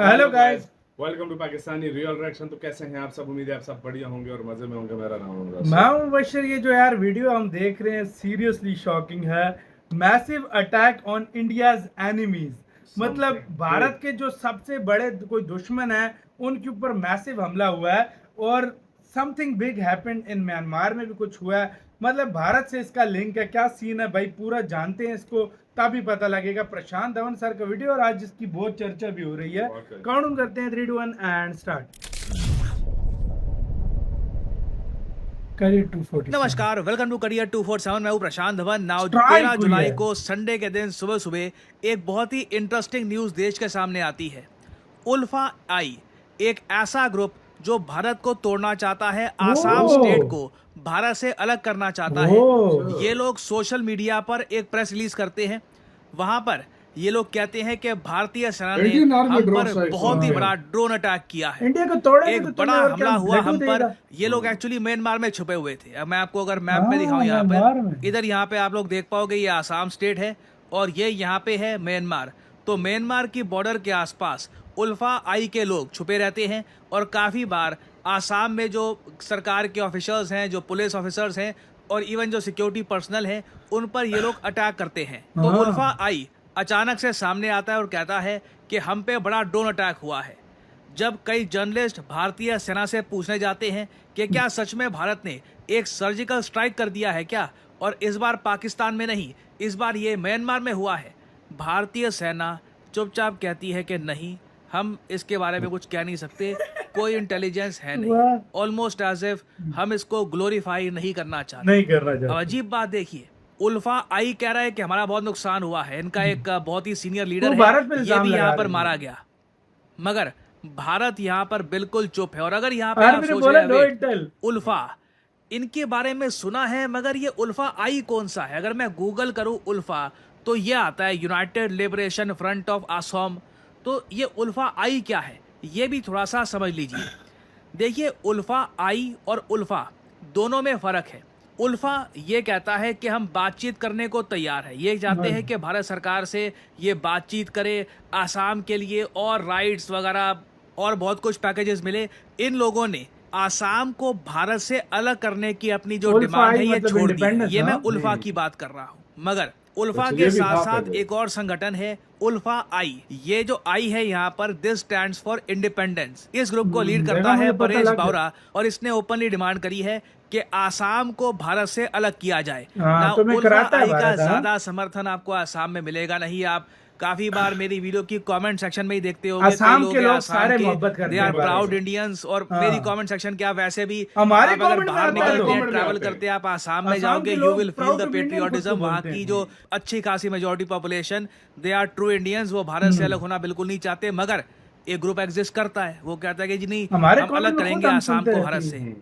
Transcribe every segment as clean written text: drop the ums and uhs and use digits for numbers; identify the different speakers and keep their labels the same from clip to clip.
Speaker 1: Hello guys,
Speaker 2: welcome to Pakistani real reaction. तो कैसे हैं आप सब? उम्मीद है आप सब बढ़िया होंगे और मजे में होंगे। मेरा नाम है
Speaker 1: मैं हूं बशर। ये जो यार वीडियो हम देख रहे हैं सीरियसली शॉकिंग है। Massive attack on India's enemies, मतलब भारत के जो सबसे बड़े कोई दुश्मन है उनके ऊपर मैसिव हमला हुआ है। और something big happened in Myanmar में भी कुछ हुआ है। मतलब भारत से इसका लिंक है, क्या सीन है भाई, पूरा जानते हैं इसको तभी पता लगेगा। प्रशांत धवन सर का वीडियो और आज इसकी बहुत चर्चा भी हो रही है। काउंट करते हैं 3 2 1 एंड स्टार्ट। करियर 247।
Speaker 3: नमस्कार, वेलकम टू करियर 247। मैं हूं प्रशांत धवन। नाउ
Speaker 1: Strike
Speaker 3: 13
Speaker 1: हुई
Speaker 3: जुलाई
Speaker 1: है।
Speaker 3: को संडे के दिन सुबह सुबह एक बहुत ही इंटरेस्टिंग न्यूज देश के सामने आती है। उल्फा आई, एक ऐसा ग्रुप जो भारत को तोड़ना चाहता है, आसाम स्टेट को भारत से अलग करना चाहता है। ये लोग सोशल मीडिया पर एक प्रेस रिलीज करते हैं। वहां पर ये लोग कहते हैं कि भारतीय सेना ने हम पर बहुत ही बड़ा ड्रोन अटैक किया है।
Speaker 1: इंडिया को तोड़ेंगे
Speaker 3: एक
Speaker 1: तो
Speaker 3: बड़ा
Speaker 1: तुम्हें और
Speaker 3: हमला
Speaker 1: क्या
Speaker 3: हुआ हम
Speaker 1: लड्डू
Speaker 3: पर।
Speaker 1: देगा?
Speaker 3: ये लोग एक्चुअली म्यांमार में छुपे हुए थे। अब मैं आपको अगर मैप में दिखाऊं, यहाँ
Speaker 1: म्यांमार में।
Speaker 3: पर इधर यहाँ पे आप लोग देख पाओगे, ये आसाम स्टेट है और ये यहाँ पे है म्यांमार। तो म्यांमार की बॉर्डर के आसपास उल्फा आई के लोग छुपे रहते हैं और काफी बार आसाम में जो सरकार के ऑफिसर्स हैं, जो पुलिस ऑफिसर्स हैं और इवन जो सिक्योरिटी पर्सनल हैं, उन पर ये लोग अटैक करते हैं। तो उल्फा आई अचानक से सामने आता है और कहता है कि हम पे बड़ा ड्रोन अटैक हुआ है। जब कई जर्नलिस्ट भारतीय सेना से पूछने जाते हैं कि क्या सच में भारत ने एक सर्जिकल स्ट्राइक कर दिया है क्या, और इस बार पाकिस्तान में नहीं, इस बार ये म्यांमार में हुआ है, भारतीय सेना चुपचाप कहती है कि नहीं, हम इसके बारे में कुछ कह नहीं सकते, कोई इंटेलिजेंस है नहीं। ऑलमोस्ट एज इफ हम इसको ग्लोरीफाई नहीं करना चाहते। अब अजीब बात देखिए, उल्फा आई कह रहा है कि हमारा बहुत नुकसान हुआ है, इनका एक बहुत ही सीनियर लीडर है, ये भी यहाँ पर मारा गया। मगर भारत यहाँ पर बिल्कुल चुप है। और अगर यहाँ पे आप सोच रहे हैं उल्फा, इनके बारे में सुना है, मगर ये उल्फा आई कौन सा है? अगर मैं गूगल करूँ उल्फा तो ये आता है United liberation front of Assam. तो ये उल्फा आई क्या है, ये भी थोड़ा सा समझ लीजिए। देखिए, उल्फा आई और उल्फा दोनों में फर्क है। उल्फा ये कहता है कि हम बातचीत करने को तैयार है, ये चाहते हैं कि भारत सरकार से ये बातचीत करे, आसाम के लिए और राइट्स वगैरह और बहुत कुछ पैकेजेस मिले। इन लोगों ने आसाम को भारत से अलग करने की अपनी जो डिमांड है ये छोड़ दी है। ये मैं उल्फा की बात कर रहा हूँ। मगर उल्फा के साथ साथ एक और संगठन है उल्फा आई। ये जो आई है यहाँ पर, दिस स्टैंड्स फॉर इंडिपेंडेंस। इस ग्रुप को लीड करता है परेश बावरा और इसने ओपनली डिमांड करी है कि आसाम को भारत से अलग किया जाए। उल्फा आई का ज्यादा समर्थन आपको आसाम में मिलेगा नहीं। आप काफी बार मेरी वीडियो की कमेंट सेक्शन में ही देखते होंगे,
Speaker 1: आसाम के लोग सारे मोहब्बत करते
Speaker 3: हैं, दे आर प्राउड इंडियंस। और मेरी कमेंट सेक्शन क्या, वैसे भी
Speaker 1: हमारे
Speaker 3: अगर बाहर निकलते हैं, ट्रैवल करते हैं, आप आसाम में जाओगे, you will feel the patriotism. वहाँ की जो अच्छी खासी majority population, they are true Indians. वो भारत से अलग होना बिल्कुल नहीं चाहते। मगर एक ग्रुप एग्जिस्ट करता है, वो कहता है कि जी नहीं, हम अलग करेंगे आसाम को भारत से।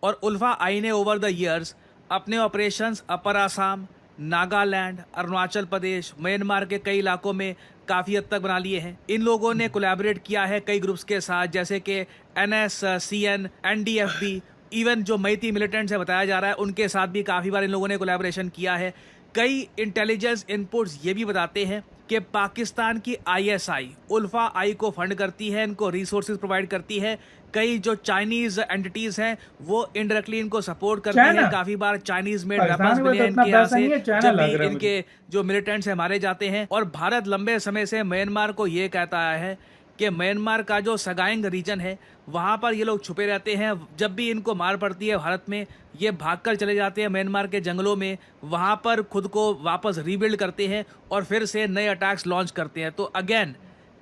Speaker 3: और उल्फा आई ने ओवर द ईयर्स अपने ऑपरेशंस अपर आसाम, नागालैंड, अरुणाचल प्रदेश, म्यांमार के कई इलाकों में काफ़ी हद तक बना लिए हैं। इन लोगों ने कोलैबोरेट किया है कई ग्रुप्स के साथ, जैसे कि NSCN, NDFB, इवन जो मैती मिलिटेंट्स है बताया जा रहा है, उनके साथ भी काफ़ी बार इन लोगों ने कोलैबोरेशन किया है। कई इंटेलिजेंस इनपुट्स ये भी बताते हैं कि पाकिस्तान की ISI उल्फा आई को फंड करती है, इनको रिसोर्सेज प्रोवाइड करती है। कई जो चाइनीज एंटिटीज हैं वो इनडायरेक्टली इनको सपोर्ट करती हैं। काफी बार चाइनीज मेड वेपन्स मिले हैं इनके यहाँ से, जब भी इनके जो मिलिटेंट्स हैं मारे जाते हैं। और भारत लंबे समय से म्यांमार को ये कहता आया है कि म्यांमार का जो सगाइंग रीजन है वहाँ पर ये लोग छुपे रहते हैं। जब भी इनको मार पड़ती है भारत में, ये भागकर चले जाते हैं म्यांमार के जंगलों में, वहाँ पर खुद को वापस रीबिल्ड करते हैं और फिर से नए अटैक्स लॉन्च करते हैं। तो अगेन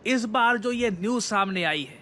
Speaker 3: इस बार जो ये न्यूज़ सामने आई है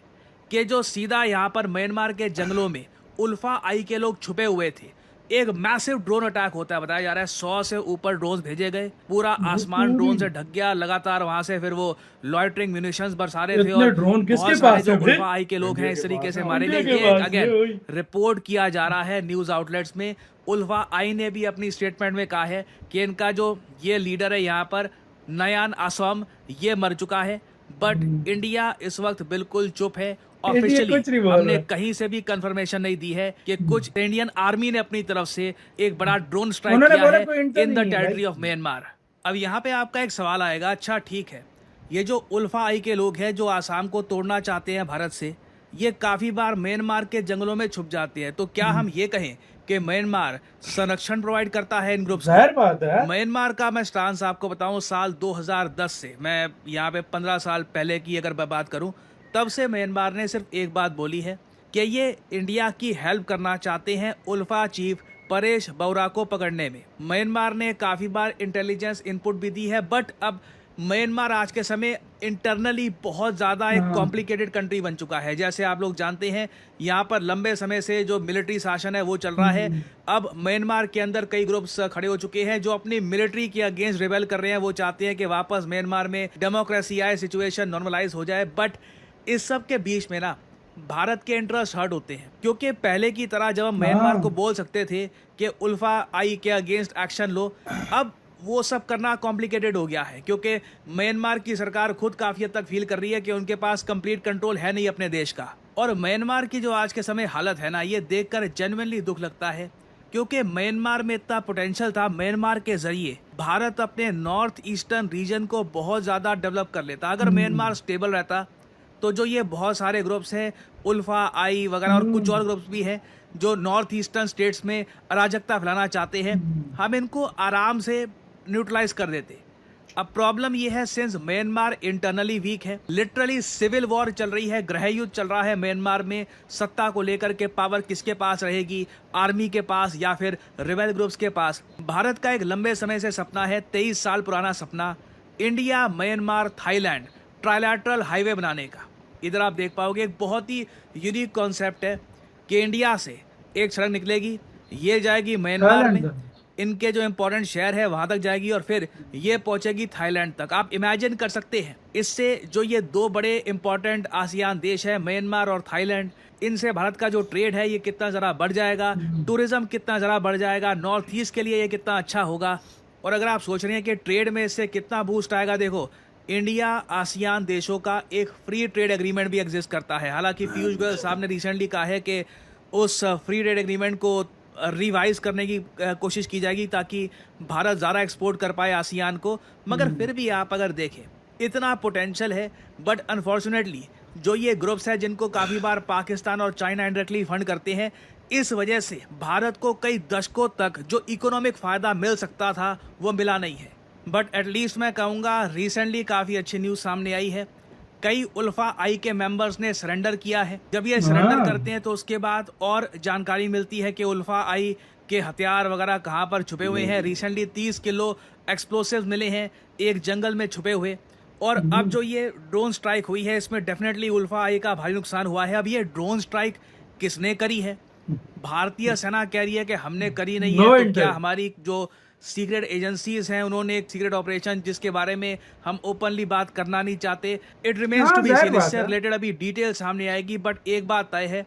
Speaker 3: कि जो सीधा यहाँ पर म्यांमार के जंगलों में उल्फा आई के लोग छुपे हुए थे, एक मैसिव ड्रोन अटैक होता है। बताया जा रहा है 100 से ऊपर ड्रोन भेजे गए, पूरा आसमान ड्रोन से ढक गया। लगातार वहां से फिर वो लॉयटरिंग म्यूनिशंस बरसा रहे थे और बहुत सारे जो उल्फा आई के लोग हैं इस तरीके से मारे गए। ये अगेन रिपोर्ट किया जा रहा है न्यूज आउटलेट्स में। उल्फा आई ने भी अपनी स्टेटमेंट में कहा है कि इनका जो ये लीडर है यहाँ पर, नयान असम, ये मर चुका है। बट इंडिया इस वक्त बिल्कुल चुप है। ऑफिशियली हमने कहीं से भी कंफर्मेशन नहीं दी है कि कुछ इंडियन आर्मी ने अपनी तरफ से एक बड़ा ड्रोन स्ट्राइक किया है in the territory of Myanmar. अब यहाँ पे आपका एक सवाल आएगा, अच्छा ठीक है, ये जो उल्फा आई के लोग हैं जो आसाम को तोड़ना चाहते हैं भारत से, ये काफ़ी बार म्यांमार के जंगलों में छुप जाते हैं। तो क्या हम ये कहें कि म्यांमार संरक्षण प्रोवाइड करता है इन ग्रुप्स
Speaker 1: जाहिर बात है।
Speaker 3: म्यांमार का मैं स्टांस आपको बताऊं, साल 2010 से, मैं यहाँ पे 15 साल पहले की अगर मैं बात करूं, तब से म्यांमार ने सिर्फ एक बात बोली है कि ये इंडिया की हेल्प करना चाहते हैं उल्फा चीफ परेश बौरा को पकड़ने में। म्यांमार ने काफ़ी बार इंटेलिजेंस इनपुट भी दी है, बट अब म्यांमार आज के समय इंटरनली बहुत ज़्यादा एक कॉम्प्लिकेटेड कंट्री बन चुका है। जैसे आप लोग जानते हैं, यहाँ पर लंबे समय से जो मिलिट्री शासन है वो चल रहा है। अब म्यांमार के अंदर कई ग्रुप्स खड़े हो चुके हैं जो अपनी मिलिट्री के अगेंस्ट रिबेल कर रहे हैं। वो चाहते हैं कि वापस म्यांमार में डेमोक्रेसी आए, सिचुएशन नॉर्मलाइज हो जाए। बट इस सब के बीच में ना भारत के इंटरेस्ट हर्ट होते हैं, क्योंकि पहले की तरह जब हम म्यांमार को बोल सकते थे कि उल्फा आई के अगेंस्ट एक्शन लो, अब वो सब करना कॉम्प्लिकेटेड हो गया है, क्योंकि म्यांमार की सरकार खुद काफ़ी हद तक फील कर रही है कि उनके पास कंप्लीट कंट्रोल है नहीं अपने देश का। और म्यांमार की जो आज के समय हालत है ना, ये देखकर जेन्युइनली दुख लगता है, क्योंकि म्यांमार में इतना पोटेंशियल था। म्यांमार के जरिए भारत अपने नॉर्थ ईस्टर्न रीजन को बहुत ज़्यादा डेवलप कर लेता। अगर म्यांमार स्टेबल रहता तो जो ये बहुत सारे ग्रुप्स हैं, उल्फा आई वगैरह और कुछ और ग्रुप्स भी हैं जो नॉर्थ ईस्टर्न स्टेट्स में अराजकता फैलाना चाहते हैं, हम इनको आराम से न्यूट्रलाइज कर देते। अब प्रॉब्लम ये है, सिंस म्यांमार इंटरनली वीक है, लिटरली सिविल वॉर चल रही है, गृह युद्ध चल रहा है म्यांमार में, सत्ता को लेकर के पावर किसके पास रहेगी, आर्मी के पास या फिर रिबेल ग्रुप्स के पास। भारत का एक लंबे समय से सपना है, 23 साल पुराना सपना, India Myanmar Thailand trilateral highway बनाने का। इधर आप देख पाओगे एक बहुत ही यूनिक कॉन्सेप्ट है कि इंडिया से एक सड़क निकलेगी, ये जाएगी म्यांमार में, इनके जो इंपॉर्टेंट शहर है वहां तक जाएगी और फिर ये पहुंचेगी थाईलैंड तक। आप इमेजिन कर सकते हैं, इससे जो ये दो बड़े इंपॉर्टेंट आसियान देश है म्यांमार और थाईलैंड, इनसे भारत का जो ट्रेड है ये कितना ज़रा बढ़ जाएगा, टूरिज्म कितना ज़रा बढ़ जाएगा, नॉर्थ ईस्ट के लिए ये कितना अच्छा होगा। और अगर आप सोच रहे हैं कि ट्रेड में इससे कितना बूस्ट आएगा, देखो इंडिया आसियान देशों का एक फ्री ट्रेड एग्रीमेंट भी एग्जिस्ट करता है। हालांकि पीयूष गोयल साहब ने रिसेंटली कहा है कि उस फ्री ट्रेड एग्रीमेंट को रिवाइज करने की कोशिश की जाएगी ताकि भारत ज़्यादा एक्सपोर्ट कर पाए आसियान को। मगर फिर भी आप अगर देखें, इतना पोटेंशियल है, बट अनफॉर्चुनेटली जो ये ग्रुप्स हैं जिनको काफ़ी बार पाकिस्तान और चाइना इंडायरेक्टली फंड करते हैं, इस वजह से भारत को कई दशकों तक जो इकोनॉमिक फ़ायदा मिल सकता था वो मिला नहीं है। बट एटलीस्ट मैं कहूँगा रिसेंटली काफ़ी अच्छी न्यूज़ सामने आई है, कई उल्फा आई के मेंबर्स ने सरेंडर किया है। जब ये सरेंडर करते हैं तो उसके बाद और जानकारी मिलती है कि उल्फा आई के हथियार वगैरह कहाँ पर छुपे हुए हैं। रिसेंटली 30 किलो एक्सप्लोसिव मिले हैं एक जंगल में छुपे हुए। और अब जो ये ड्रोन स्ट्राइक हुई है, इसमें डेफिनेटली उल्फा आई का भारी नुकसान हुआ है। अब ये ड्रोन स्ट्राइक किसने करी है? भारतीय सेना कह रही है कि हमने करी नहीं है। तो क्या हमारी जो सीक्रेट एजेंसीज हैं उन्होंने एक सीक्रेट ऑपरेशन जिसके बारे में हम ओपनली बात करना नहीं चाहते, it remains to be seen. इससे रिलेटेड अभी डिटेल सामने आएगी, बट एक बात तय है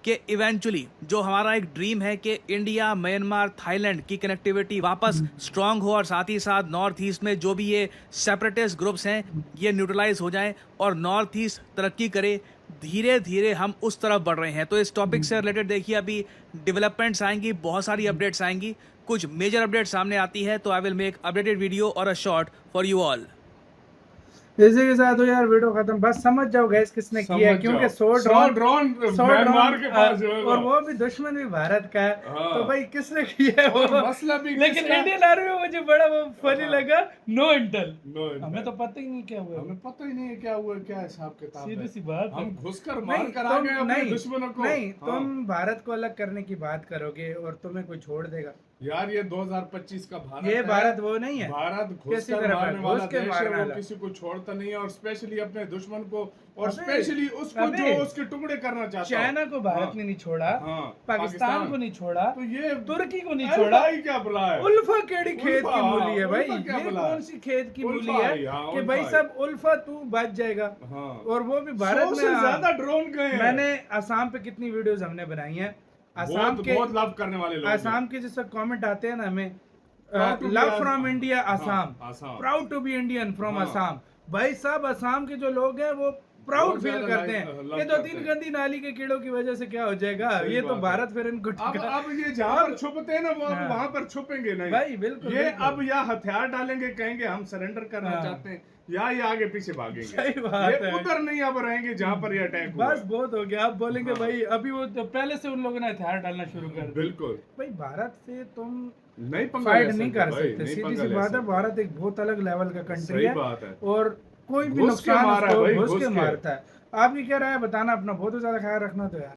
Speaker 3: कि इवेंचुअली जो हमारा एक ड्रीम है कि इंडिया म्यांमार थाईलैंड की कनेक्टिविटी वापस स्ट्रांग हो और साथ ही साथ नॉर्थ ईस्ट में जो भी ये सेपरेटिस्ट ग्रुप्स हैं ये न्यूट्रलाइज हो जाएं और नॉर्थ ईस्ट तरक्की करे। धीरे धीरे हम उस तरफ बढ़ रहे हैं। तो इस टॉपिक से रिलेटेड देखिए अभी डेवलपमेंट्स आएंगी, बहुत सारी अपडेट्स आएंगी, कुछ मेजर अपडेट सामने आती है तो I will make updated video और a short for you all.
Speaker 1: इसी के साथ हो यार वीडियो खत्म। बस समझ जाओ गैस किसने किया है, क्योंकि 100 ड्रोन
Speaker 2: म्यांमार के पास जो है
Speaker 1: और वो भी दुश्मन भी भारत का है। तो भाई किसने किया है
Speaker 2: और
Speaker 1: वो
Speaker 2: मसला भी
Speaker 1: लेकिन इंडियन आर्मी में मुझे बड़ा वो फनी लगा, नो इंटेल। हमें तो पता ही नहीं क्या हुआ,
Speaker 2: हमें पता ही नहीं है क्या हुआ, क्या हिसाब किताब है।
Speaker 1: सीधी सी बात,
Speaker 2: हम घुसकर मार कर आ गए अपने दुश्मनों को।
Speaker 1: नहीं, तुम भारत को अलग करने की बात करोगे और तुम्हें कोई छोड़ देगा
Speaker 2: यार? ये 2025 का भारत
Speaker 1: ये
Speaker 2: है।
Speaker 1: भारत वो नहीं है,
Speaker 2: भारत घुसकर मारने वाला देश है, वो किसी को छोड़ता नहीं है, और स्पेशली अपने दुश्मन को, और स्पेशली उसको जो उसके टुकड़े करना चाहता है।
Speaker 1: चाइना को भारत ने नहीं छोड़ा, पाकिस्तान को नहीं छोड़ा,
Speaker 2: तो ये
Speaker 1: तुर्की को नहीं छोड़ा।
Speaker 2: क्या बुला है?
Speaker 1: उल्फा केड़ी खेत की मूली है भाई, ये कौन सी खेत की मूली है कि भाई सब उल्फा तू बच जाएगा। और वो भी भारत में
Speaker 2: ज्यादा ड्रोन गए।
Speaker 1: मैंने असम पे कितनी वीडियोस हमने बनाई हैं, असम के
Speaker 2: बहुत लव करने वाले लोग,
Speaker 1: असम के जिस कमेंट आते हैं ना हमें, love from India Assam, proud to be Indian from Assam. भाई साहब असम के जो लोग हैं वो प्राउड
Speaker 2: बहुत
Speaker 1: फील
Speaker 2: ज्यादा
Speaker 1: करते
Speaker 2: like,
Speaker 1: हैं।
Speaker 2: love
Speaker 1: ये दो
Speaker 2: करते
Speaker 1: तीन
Speaker 2: हैं।
Speaker 1: गंदी नाली के कीड़ों की वजह से क्या हो जाएगा,
Speaker 2: सही
Speaker 1: ये तो
Speaker 2: बात
Speaker 1: भारत फिर इनको
Speaker 2: अब ये जहाँ पर छुपते हैं ना वो अब
Speaker 1: हाँ।
Speaker 2: वहां पर छुपेंगे नहीं
Speaker 1: भाई, बिल्कुल,
Speaker 2: ये
Speaker 1: बिल्कुल।
Speaker 2: अब या हथियार डालेंगे, कहेंगे हम सरेंडर करना
Speaker 1: हाँ।
Speaker 2: चाहते हैं, या ये आगे पीछे भागेंगे।
Speaker 1: सही बात
Speaker 2: ये
Speaker 1: है।
Speaker 2: उधर नहीं अब रहेंगे जहाँ पर ये अटैक हुआ
Speaker 1: बस बहुत हो गया, आप बोलेंगे
Speaker 2: हाँ।
Speaker 1: भाई अभी वो तो पहले से उन लोगों ने हथियार डालना शुरू कर दिया।
Speaker 2: बिल्कुल
Speaker 1: भाई भारत से तुम
Speaker 2: नहीं पंगा
Speaker 1: फाइट
Speaker 2: ले
Speaker 1: नहीं
Speaker 2: सकते
Speaker 1: कर
Speaker 2: भाई,
Speaker 1: सकते,
Speaker 2: नहीं
Speaker 1: सीधी
Speaker 2: पंगा
Speaker 1: सी
Speaker 2: ले
Speaker 1: बात है।
Speaker 2: सकते।
Speaker 1: भारत एक बहुत अलग लेवल का कंट्री
Speaker 2: सही
Speaker 1: है
Speaker 2: बात है।
Speaker 1: और कोई भी
Speaker 2: घुस के
Speaker 1: नुकसान
Speaker 2: मारा है
Speaker 1: उसको
Speaker 2: भाई,
Speaker 1: घुस
Speaker 2: घुस
Speaker 1: के
Speaker 2: के।
Speaker 1: मारता है। आपकी क्या राय है बताना, अपना बहुत ज्यादा ख्याल रखना तो यार।